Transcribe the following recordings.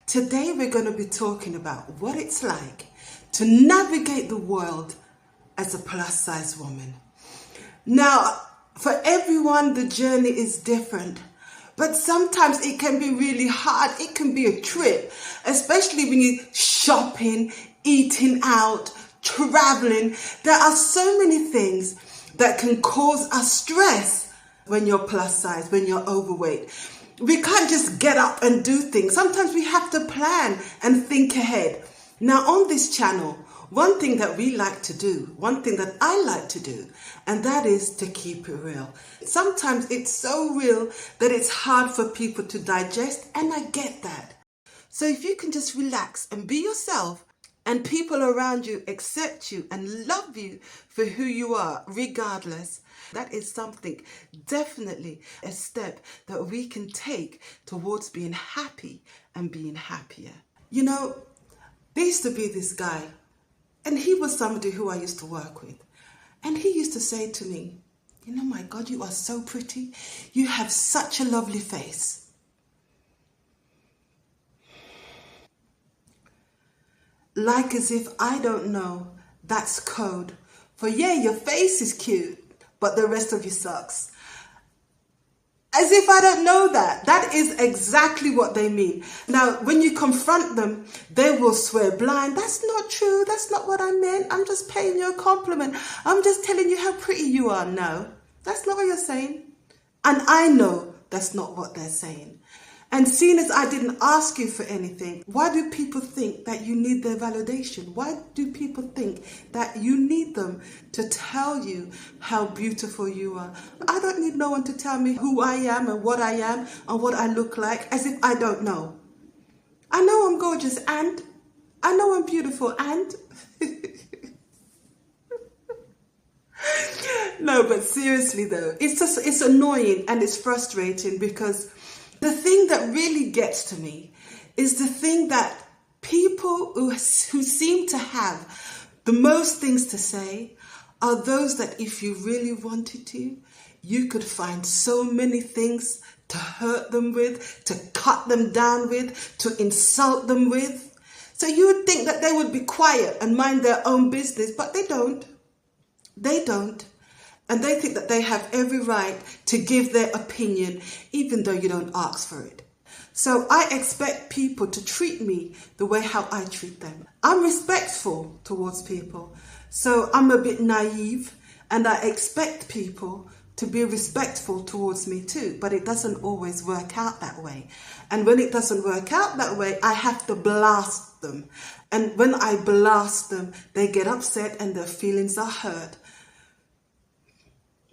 Today we're going to be talking about what it's like to navigate the world as a plus size woman. Now, for everyone, the journey is different, but sometimes it can be really hard. It can be a trip, especially when you're shopping, eating out, traveling. There are so many things that can cause us stress when you're plus size, when you're overweight. We can't just get up and do things. Sometimes we have to plan and think ahead. Now on this channel, one thing that we like to do, one thing that I like to do, and that is to keep it real. Sometimes it's so real that it's hard for people to digest, and I get that. So if you can just relax and be yourself, and people around you accept you and love you for who you are, regardless, that is something, definitely a step that we can take towards being happy and being happier. You know, there used to be this guy, and he was somebody who I used to work with. And he used to say to me, you know, my God, you are so pretty. You have such a lovely face. Like as if I don't know that's code for, yeah, your face is cute, but the rest of you sucks. As if I don't know that. That is exactly what they mean. Now, when you confront them, they will swear blind. That's not true. That's not what I meant. I'm just paying you a compliment. I'm just telling you how pretty you are. No, that's not what you're saying. And I know that's not what they're saying. And seeing as I didn't ask you for anything, why do people think that you need their validation? Why do people think that you need them to tell you how beautiful you are? I don't need no one to tell me who I am and what I look like, as if I don't know. I know I'm gorgeous, and I know I'm beautiful, and no, but seriously though, it's annoying and it's frustrating, because the thing that really gets to me is the thing that people who seem to have the most things to say are those that if you really wanted to, you could find so many things to hurt them with, to cut them down with, to insult them with. So you would think that they would be quiet and mind their own business, but they don't. They don't. And they think that they have every right to give their opinion, even though you don't ask for it. So I expect people to treat me the way how I treat them. I'm respectful towards people. So I'm a bit naive, and I expect people to be respectful towards me too. But it doesn't always work out that way. And when it doesn't work out that way, I have to blast them. And when I blast them, they get upset and their feelings are hurt.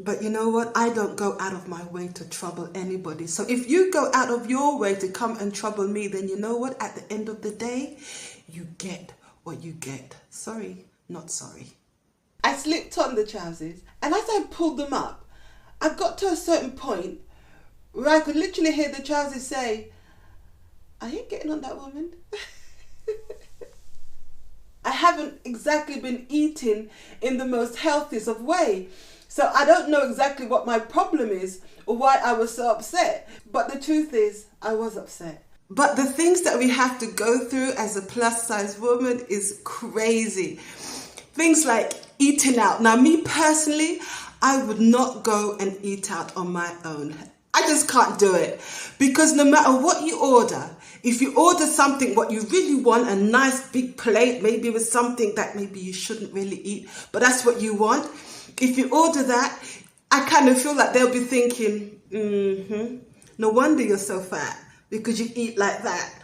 But you know what? I don't go out of my way to trouble anybody. So if you go out of your way to come and trouble me, then you know what? At the end of the day, you get what you get. Sorry, not sorry. I slipped on the trousers, and as I pulled them up, I got to a certain point where I could literally hear the trousers say, I ain't getting on that woman. I haven't exactly been eating in the most healthiest of way. So I don't know exactly what my problem is or why I was so upset. But the truth is, I was upset. But the things that we have to go through as a plus size woman is crazy. Things like eating out. Now, me personally, I would not go and eat out on my own. I just can't do it. Because no matter what you order, if you order something, what you really want, a nice big plate, maybe with something that maybe you shouldn't really eat, but that's what you want. If you order that, I kind of feel like they'll be thinking, no wonder you're so fat, because you eat like that.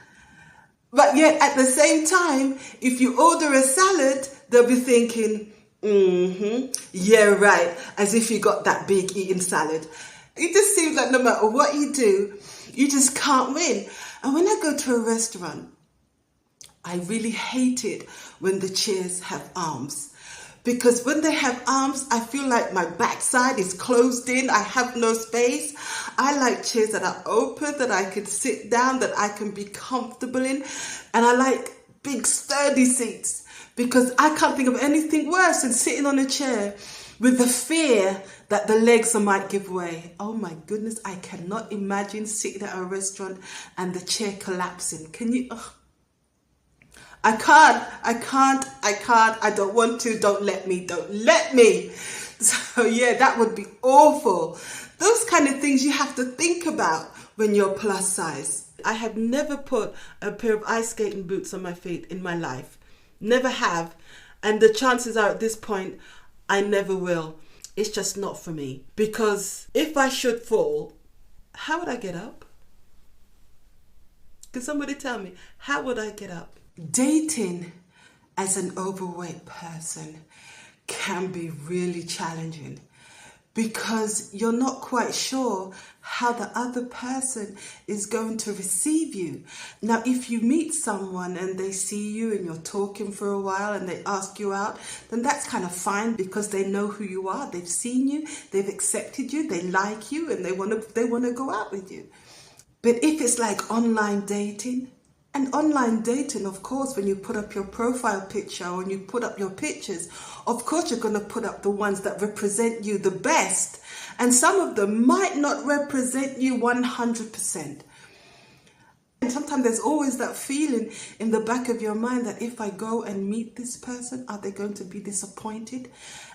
But yet at the same time, if you order a salad, they'll be thinking, yeah, right, as if you got that big eating salad. It just seems like no matter what you do, you just can't win. And when I go to a restaurant, I really hate it when the chairs have arms. Because when they have arms, I feel like my backside is closed in. I have no space. I like chairs that are open, that I can sit down, that I can be comfortable in. And I like big sturdy seats, because I can't think of anything worse than sitting on a chair with the fear that the legs might give way. Oh my goodness, I cannot imagine sitting at a restaurant and the chair collapsing. Can you? I don't want to, don't let me. So yeah, that would be awful. Those kind of things you have to think about when you're plus size. I have never put a pair of ice skating boots on my feet in my life. Never have. And the chances are at this point, I never will. It's just not for me. Because if I should fall, how would I get up? Can somebody tell me, how would I get up? Dating as an overweight person can be really challenging because you're not quite sure how the other person is going to receive you. Now, if you meet someone and they see you and you're talking for a while and they ask you out, then that's kind of fine because they know who you are. They've seen you, they've accepted you, they like you, and they want to go out with you. But if it's like online dating, and online dating, of course, when you put up your profile picture or when you put up your pictures, of course you're going to put up the ones that represent you the best. And some of them might not represent you 100%. And sometimes there's always that feeling in the back of your mind that if I go and meet this person, are they going to be disappointed?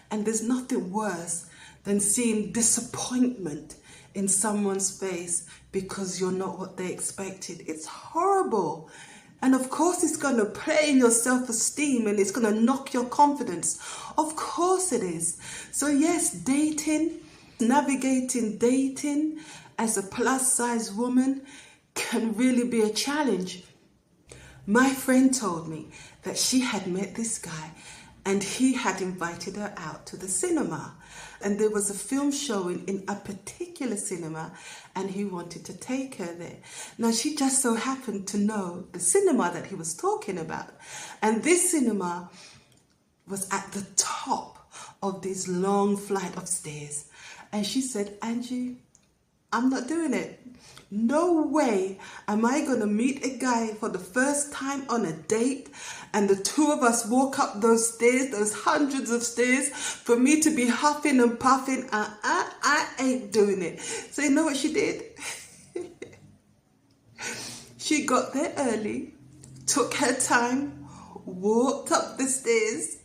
And there's nothing worse than seeing disappointment in someone's face because you're not what they expected. It's horrible. And of course it's going to play in your self-esteem and it's going to knock your confidence. Of course it is. So yes, navigating dating as a plus size woman can really be a challenge. My friend told me that she had met this guy and he had invited her out to the cinema. And there was a film showing in a particular cinema and he wanted to take her there. Now, she just so happened to know the cinema that he was talking about. And this cinema was at the top of this long flight of stairs. And she said, Angie, I'm not doing it. No way am I going to meet a guy for the first time on a date and the two of us walk up those stairs, those hundreds of stairs, for me to be huffing and puffing. I ain't doing it. So you know what she did? She got there early, took her time, walked up the stairs.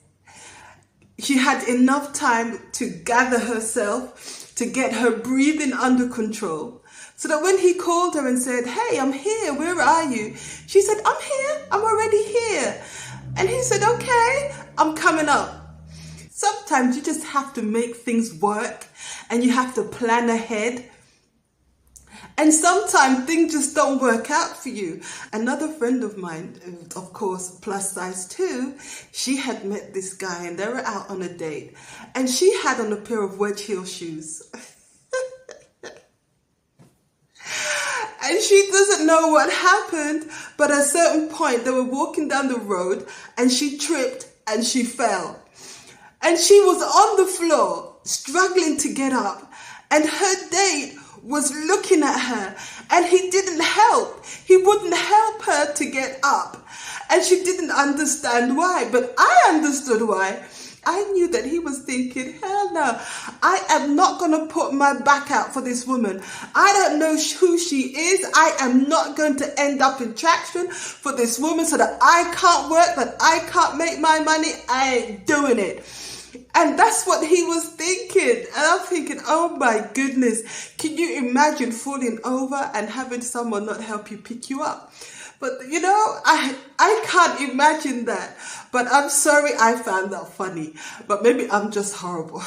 She had enough time to gather herself, to get her breathing under control. So that when he called her and said, hey, I'm here, where are you? She said, I'm here, I'm already here. And he said, okay, I'm coming up. Sometimes you just have to make things work and you have to plan ahead. And sometimes things just don't work out for you. Another friend of mine, of course, plus size too, she had met this guy and they were out on a date. And she had on a pair of wedge heel shoes. And she doesn't know what happened, but at a certain point they were walking down the road and she tripped and she fell. And she was on the floor, struggling to get up. And her date was looking at her and he didn't help. He wouldn't help her to get up. And she didn't understand why, but I understood why. I knew that he was thinking, hell no, I am not going to put my back out for this woman. I don't know who she is. I am not going to end up in traction for this woman so that I can't work, that I can't make my money. I ain't doing it. And that's what he was thinking. And I'm thinking, oh my goodness, can you imagine falling over and having someone not help you pick you up? But, you know, I can't imagine that. But I'm sorry I found that funny. But maybe I'm just horrible.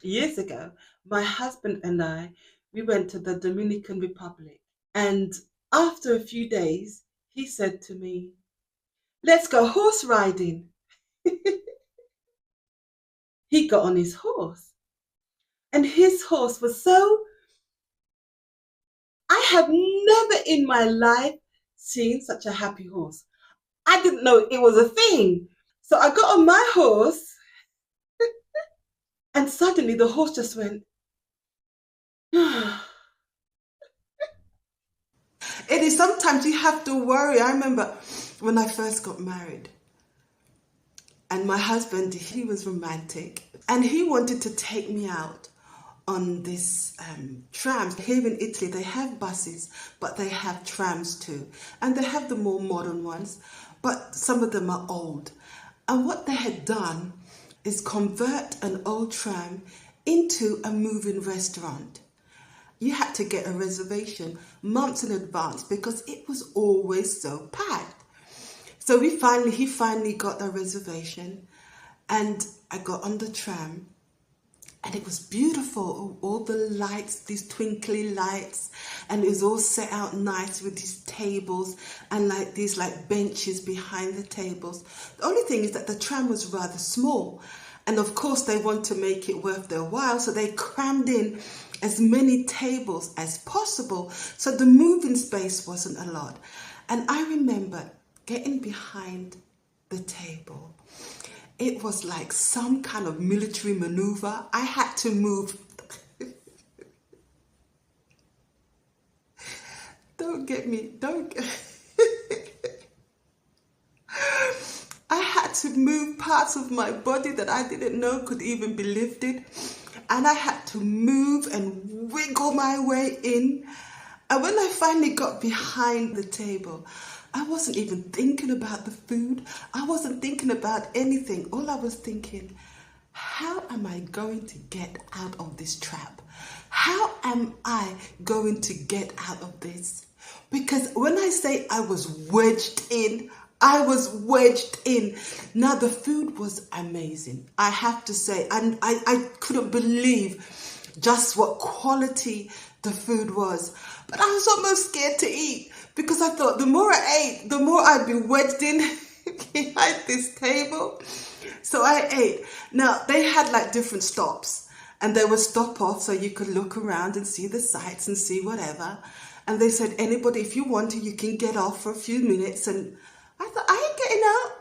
Years ago, my husband and I, we went to the Dominican Republic. And after a few days, he said to me, let's go horse riding. He got on his horse. And his horse was so... I have never in my life seen such a happy horse. I didn't know it was a thing. So I got on my horse and suddenly the horse just went. It is sometimes you have to worry. I remember when I first got married and my husband, he was romantic and he wanted to take me out on this tram. Here in Italy, they have buses, but they have trams too. And they have the more modern ones, but some of them are old. And what they had done is convert an old tram into a moving restaurant. You had to get a reservation months in advance because it was always so packed. So he finally got a reservation, and I got on the tram, and it was beautiful. All the lights, these twinkly lights, and it was all set out nice with these tables and like these like benches behind the tables. The only thing is that the tram was rather small, and of course they want to make it worth their while, so they crammed in as many tables as possible, so the moving space wasn't a lot. And I remember getting behind the table. It was like some kind of military maneuver. I had to move. I had to move parts of my body that I didn't know could even be lifted. And I had to move and wiggle my way in. And when I finally got behind the table, I wasn't even thinking about the food. I wasn't thinking about anything. All I was thinking, how am I going to get out of this trap? How am I going to get out of this? Because when I say I was wedged in, I was wedged in. Now, the food was amazing, I have to say. And I couldn't believe just what quality the food was. But I was almost scared to eat because I thought the more I ate, the more I'd be wedged in behind this table. So I ate. Now, they had like different stops, and they would stop off so you could look around and see the sights and see whatever. And they said, anybody, if you want to, you can get off for a few minutes. And I thought, I ain't getting out.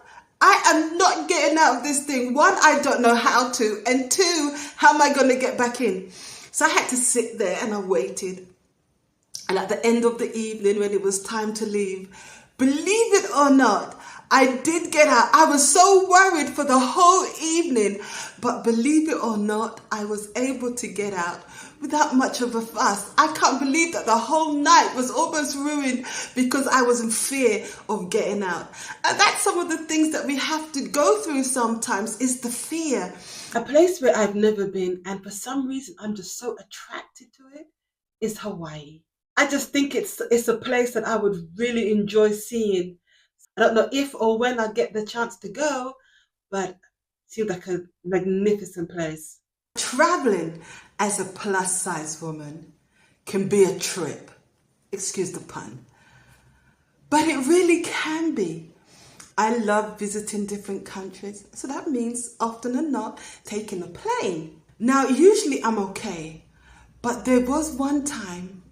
I am not getting out of this thing. One, I don't know how to. And two, how am I going to get back in? So I had to sit there and I waited. And at the end of the evening, when it was time to leave, believe it or not, I did get out. I was so worried for the whole evening. But believe it or not, I was able to get out without much of a fuss. I can't believe that the whole night was almost ruined because I was in fear of getting out. And that's some of the things that we have to go through sometimes, is the fear. A place where I've never been, and for some reason I'm just so attracted to it, is Hawaii. I just think it's a place that I would really enjoy seeing. I don't know if or when I get the chance to go, but it seems like a magnificent place. Traveling as a plus size woman can be a trip, excuse the pun, but it really can be. I love visiting different countries, so that means often than not taking a plane. Now, usually I'm okay, but there was one time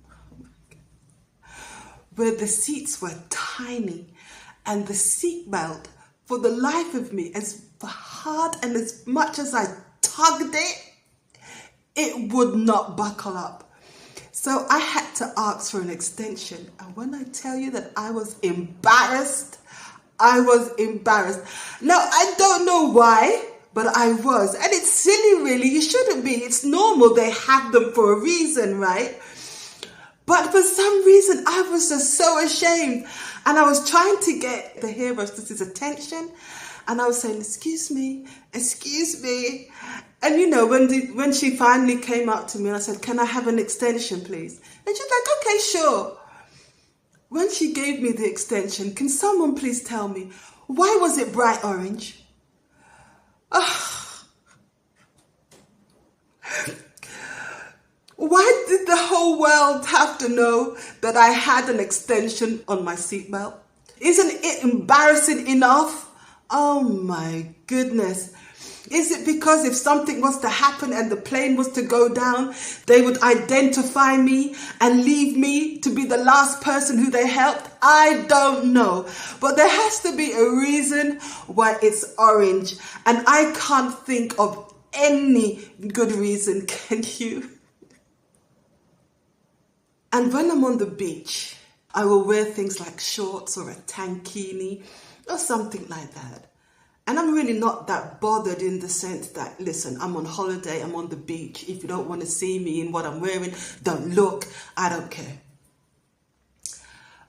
where the seats were tiny and the seatbelt, for the life of me, as hard and as much as I tugged it, it would not buckle up. So I had to ask for an extension. And when I tell you that I was embarrassed, I was embarrassed. Now, I don't know why, but I was. And it's silly, really. You shouldn't be. It's normal. They have them for a reason, right? But for some reason, I was just so ashamed. And I was trying to get the hair hostess's attention. And I was saying, excuse me. And you know, when she finally came up to me and I said, can I have an extension, please? And she's like, okay, sure. When she gave me the extension, can someone please tell me, why was it bright orange? Why did the whole world have to know that I had an extension on my seatbelt? Isn't it embarrassing enough? Oh my goodness. Is it because if something was to happen and the plane was to go down, they would identify me and leave me to be the last person who they helped? I don't know. But there has to be a reason why it's orange. And I can't think of any good reason, can you? And when I'm on the beach, I will wear things like shorts or a tankini or something like that. And I'm really not that bothered in the sense that, listen, I'm on holiday, I'm on the beach. If you don't want to see me in what I'm wearing, don't look. I don't care.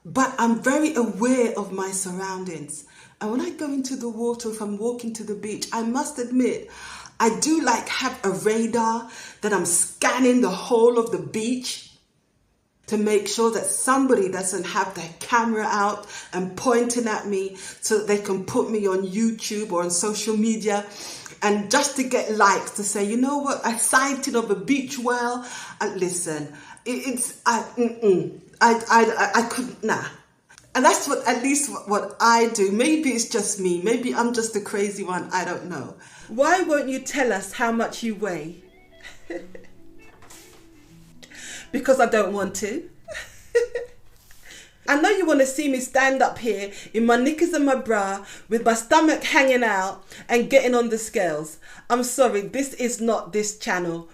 But I'm very aware of my surroundings. And when I go into the water, if I'm walking to the beach, I must admit, I do like have a radar that I'm scanning the whole of the beach to make sure that somebody doesn't have their camera out and pointing at me so that they can put me on YouTube or on social media and just to get likes to say, you know what, a sighting of a beach whale. Listen, I couldn't, nah. And that's what, at least what I do. Maybe it's just me. Maybe I'm just a crazy one. I don't know. Why won't you tell us how much you weigh? Because I don't want to. I know you want to see me stand up here in my knickers and my bra with my stomach hanging out and getting on the scales. I'm sorry, this is not this channel.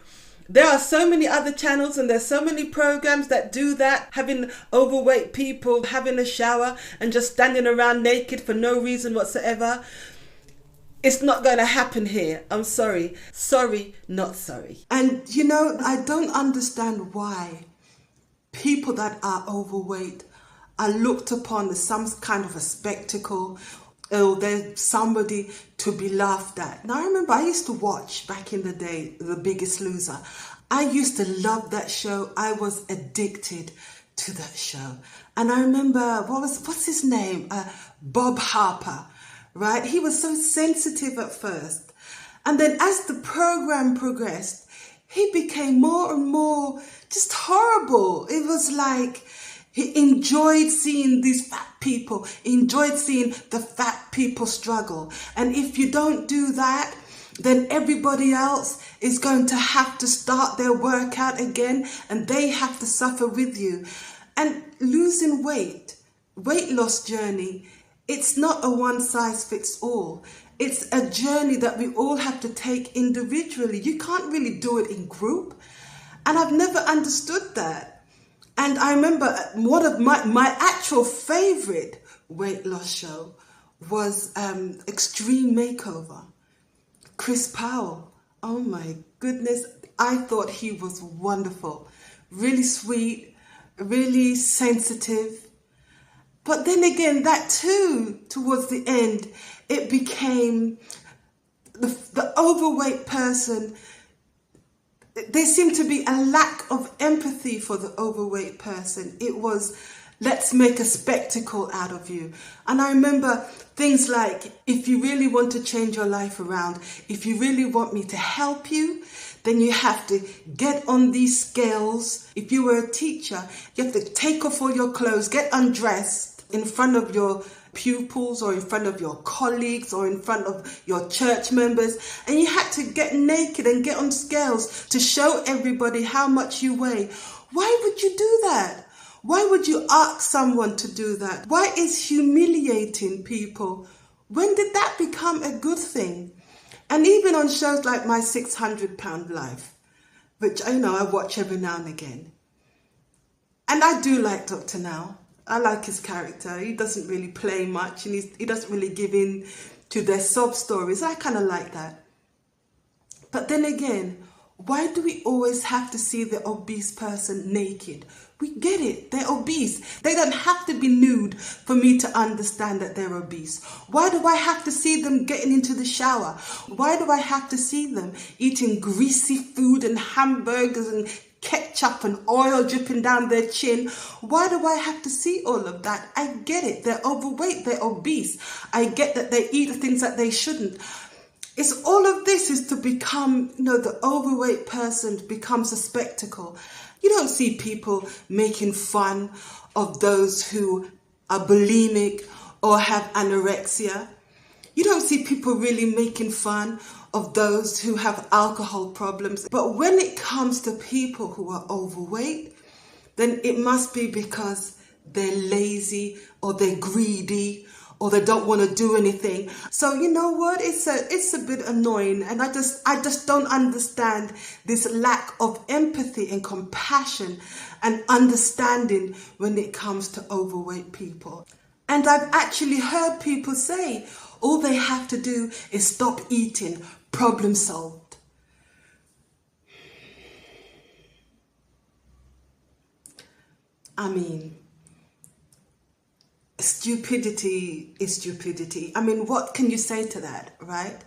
There are so many other channels and there's so many programs that do that, having overweight people having a shower and just standing around naked for no reason whatsoever. It's not going to happen here. I'm sorry. Sorry, not sorry. And you know, I don't understand why people that are overweight are looked upon as some kind of a spectacle. Oh, there's somebody to be laughed at. Now, I remember I used to watch back in the day, The Biggest Loser. I used to love that show. I was addicted to that show. And I remember, what's his name? Bob Harper. Right? He was so sensitive at first. And then as the program progressed, he became more and more just horrible. It was like he enjoyed seeing these fat people, enjoyed seeing the fat people struggle. And if you don't do that, then everybody else is going to have to start their workout again and they have to suffer with you. And losing weight loss journey, it's not a one size fits all. It's a journey that we all have to take individually. You can't really do it in group. And I've never understood that. And I remember one of my actual favorite weight loss show was Extreme Makeover. Chris Powell. Oh my goodness. I thought he was wonderful. Really sweet, really sensitive. But then again, that too, towards the end, it became the overweight person. There seemed to be a lack of empathy for the overweight person. It was, let's make a spectacle out of you. And I remember things like, if you really want to change your life around, if you really want me to help you, then you have to get on these scales. If you were a teacher, you have to take off all your clothes, get undressed in front of your pupils or in front of your colleagues or in front of your church members, and you had to get naked and get on scales to show everybody how much you weigh. Why would you do that? Why would you ask someone to do that? Why is humiliating people? When did that become a good thing? And even on shows like My 600 Pound Life, which I watch every now and again. And I do like Dr. Now. I like his character. He doesn't really play much and he doesn't really give in to their sob stories. I kind of like that. But then again, why do we always have to see the obese person naked? We get it. They're obese. They don't have to be nude for me to understand that they're obese. Why do I have to see them getting into the shower? Why do I have to see them eating greasy food and hamburgers and ketchup and oil dripping down their chin? Why do I have to see all of that? I get it. They're overweight. They're obese. I get that they eat things that they shouldn't. It's all of this is to become, the overweight person becomes a spectacle. You don't see people making fun of those who are bulimic or have anorexia. You don't see people really making fun of those who have alcohol problems. But when it comes to people who are overweight, then it must be because they're lazy or they're greedy or they don't want to do anything. So you know what? It's a bit annoying, and I just don't understand this lack of empathy and compassion and understanding when it comes to overweight people. And I've actually heard people say, all they have to do is stop eating, problem solved. I mean, stupidity is stupidity. I mean, what can you say to that, right?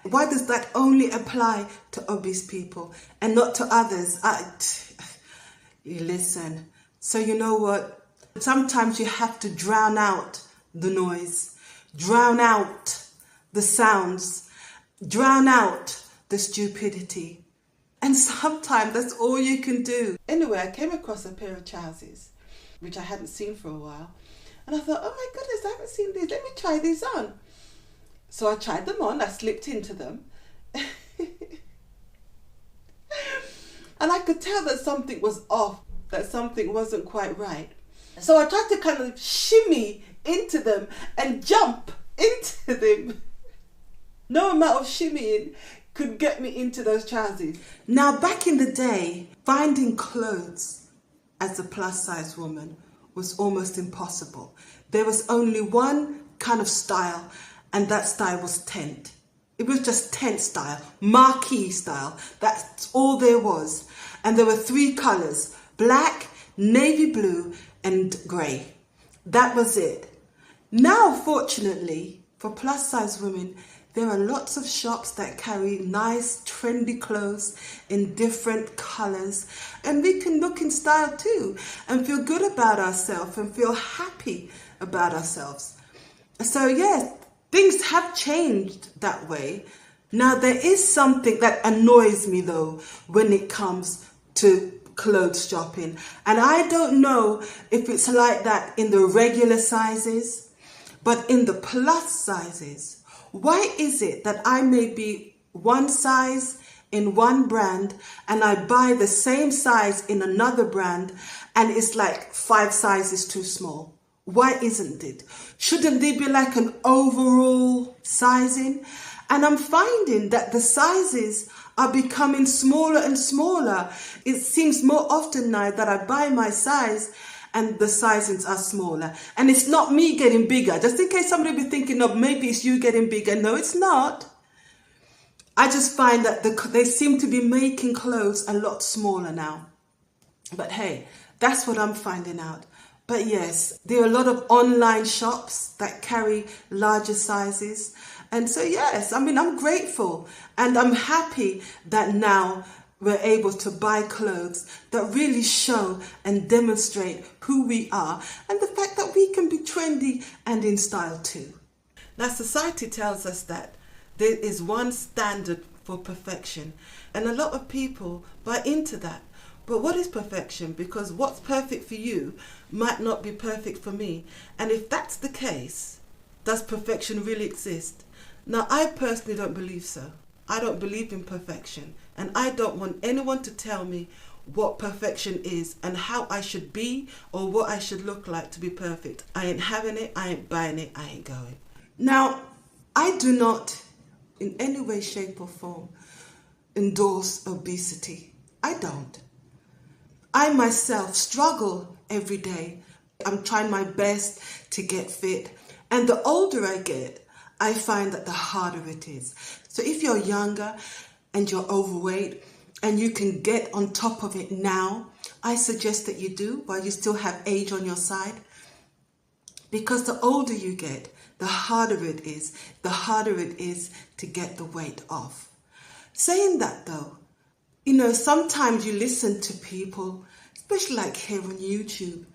Why does that only apply to obese people and not to others? You listen. So you know what? Sometimes you have to drown out the noise, drown out the sounds, drown out the stupidity. And sometimes that's all you can do. Anyway, I came across a pair of trousers, which I hadn't seen for a while. And I thought, oh my goodness, I haven't seen these. Let me try these on. So I tried them on. I slipped into them. And I could tell that something was off, that something wasn't quite right. So I tried to kind of shimmy into them and jump into them. No amount of shimmying could get me into those trousers. Now, back in the day, finding clothes as a plus size woman was almost impossible. There was only one kind of style, and that style was tent. It was just tent style, marquee style. That's all there was. And there were 3 colors: black, navy blue, and grey. That was it. Now, fortunately, for plus size women, there are lots of shops that carry nice, trendy clothes in different colours, and we can look in style too and feel good about ourselves and feel happy about ourselves. So yes, things have changed that way. Now, there is something that annoys me though when it comes to clothes shopping, and I don't know if it's like that in the regular sizes, but in the plus sizes, why is it that I may be one size in one brand and I buy the same size in another brand and it's like 5 sizes too small? Why isn't it? Shouldn't there be like an overall sizing? And I'm finding that the sizes are becoming smaller and smaller. It seems more often now that I buy my size and the sizings are smaller. And it's not me getting bigger. Just in case somebody be thinking, oh, maybe it's you getting bigger. No, it's not. I just find that they seem to be making clothes a lot smaller now. But hey, that's what I'm finding out. But yes, there are a lot of online shops that carry larger sizes. And so yes, I mean, I'm grateful and I'm happy that now we're able to buy clothes that really show and demonstrate who we are and the fact that we can be trendy and in style too. Now, society tells us that there is one standard for perfection, and a lot of people buy into that. But what is perfection? Because what's perfect for you might not be perfect for me. And if that's the case, does perfection really exist? Now, I personally don't believe so. I don't believe in perfection. And I don't want anyone to tell me what perfection is and how I should be or what I should look like to be perfect. I ain't having it, I ain't buying it, I ain't going. Now, I do not in any way, shape or form endorse obesity. I don't. I myself struggle every day. I'm trying my best to get fit. And the older I get, I find that the harder it is. So if you're younger and you're overweight and you can get on top of it now, I suggest that you do while you still have age on your side. Because the older you get, the harder it is. The harder it is to get the weight off. Saying that though, you know, sometimes you listen to people, especially like here on YouTube,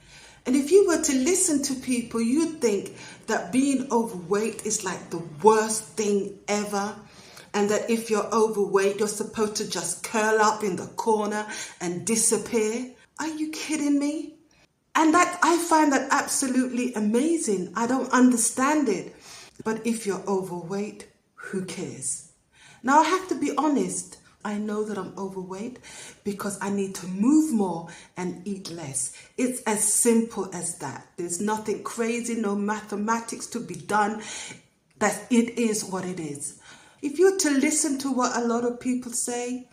and if you were to listen to people, you'd think that being overweight is like the worst thing ever, and that if you're overweight, you're supposed to just curl up in the corner and disappear. Are you kidding me? And that I find that absolutely amazing. I don't understand it. But if you're overweight, who cares? Now, I have to be honest. I know that I'm overweight because I need to move more and eat less. It's as simple as that. There's nothing crazy, no mathematics to be done. That it is what it is. If you're to listen to what a lot of people say,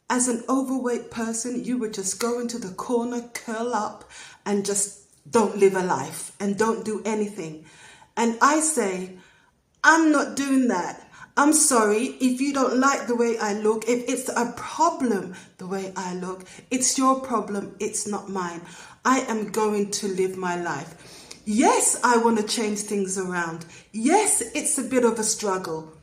as an overweight person, you would just go into the corner, curl up, and just don't live a life and don't do anything. And I say, I'm not doing that. I'm sorry if you don't like the way I look. If it's a problem the way I look, it's your problem, it's not mine. I am going to live my life. Yes, I want to change things around. Yes, it's a bit of a struggle.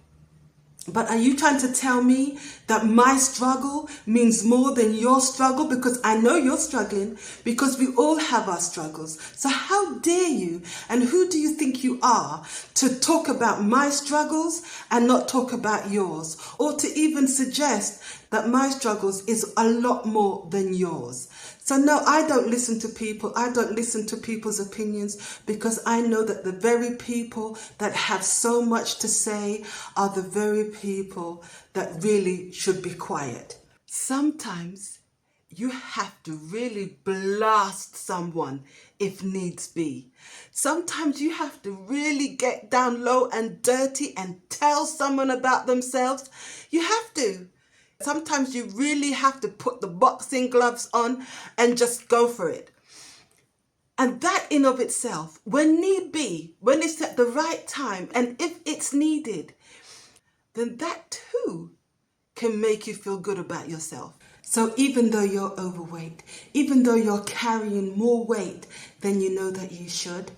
But are you trying to tell me that my struggle means more than your struggle? Because I know you're struggling, because we all have our struggles. So how dare you, and who do you think you are, to talk about my struggles and not talk about yours? Or to even suggest that my struggles is a lot more than yours. So no, I don't listen to people. I don't listen to people's opinions, because I know that the very people that have so much to say are the very people that really should be quiet. Sometimes you have to really blast someone if needs be. Sometimes you have to really get down low and dirty and tell someone about themselves. You have to. Sometimes you really have to put the boxing gloves on and just go for it. And that in of itself, when need be, when it's at the right time, and if it's needed, then that too can make you feel good about yourself. So even though you're overweight, even though you're carrying more weight than you know that you should,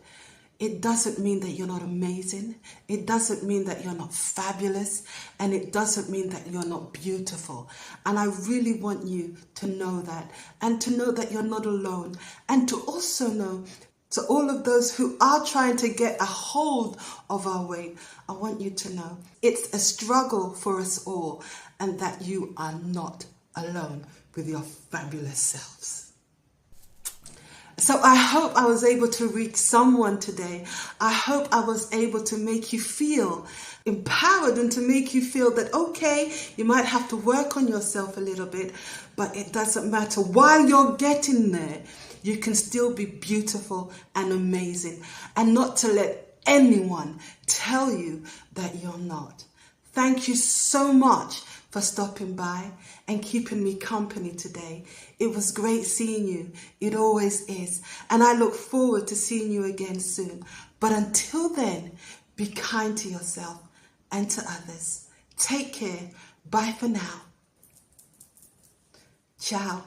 it doesn't mean that you're not amazing. It doesn't mean that you're not fabulous. And it doesn't mean that you're not beautiful. And I really want you to know that. And to know that you're not alone. And to also know, to all of those who are trying to get a hold of our weight, I want you to know it's a struggle for us all. And that you are not alone with your fabulous selves. So I hope I was able to reach someone today. I hope I was able to make you feel empowered and to make you feel that, okay, you might have to work on yourself a little bit, but it doesn't matter. While you're getting there, you can still be beautiful and amazing, and not to let anyone tell you that you're not. Thank you so much for stopping by and keeping me company today. It was great seeing you. It always is. And I look forward to seeing you again soon. But until then, be kind to yourself and to others. Take care. Bye for now. Ciao.